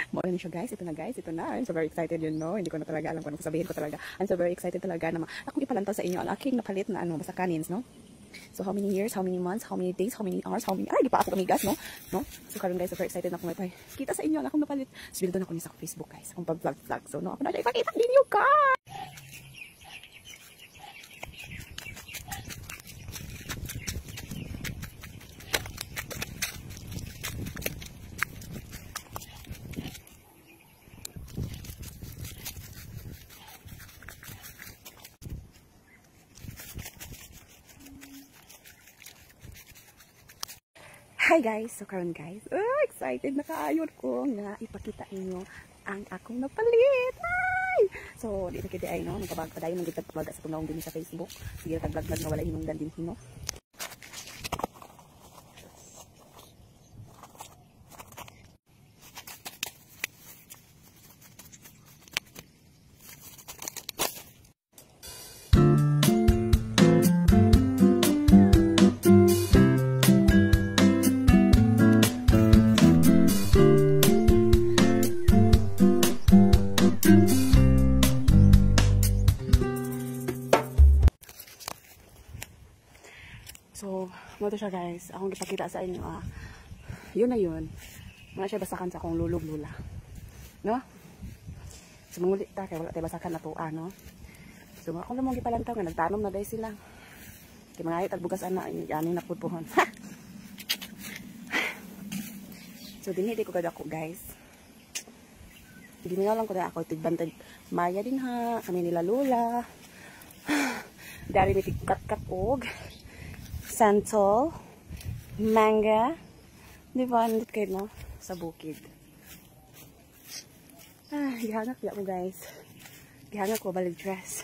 Maulan siya guys. Ito na guys. Ito na. I'm so very excited you know. Hindi ko na talaga alam kung ano sabihin ko talaga. I'm so very excited talaga na akong ipalantaw sa inyo ang aking napalit na basta kanins, no? So how many years, how many months, how many days, how many hours, di pa ako kamigas, no? So karon guys, super excited na ako may kita sa inyo ang akong napalit. So doon ako ni sa Facebook guys. Akong pag-vlog. So no, ako na siya ipakita ninyo guys. Hi guys! So karon guys, excited na kaayon ko nga ipakita inyo ang akong napalit! Ay! So, di na kita ay no, magkabag pa dayon ng gitag-vlog sa tunawang din sa Facebook. Sige, tag-vlog na wala hinungdan din no. So, mo to siya guys. Akong ipakita sa inyo yun na yun. Wala siya basakan sa akong lulog-lula. No? So, mangulit ta. Kaya wala tayo basakan na to, no? So, ako na mong gipalantaw nga. Nagtanom na guys sila. Kaya mga ayot at bugas na. Yanin na pudpuhon. So, diniti ko kada ako guys. Hindi nga lang ko na ako. Tigbantad. Maya din ha. Kami nila lula. Dari ni tigkat-katog. Santol, manga, di ba? Nandito kayo, no? Sa bukid. Gihangak ya mo, guys. Gihangak ko, balik dress.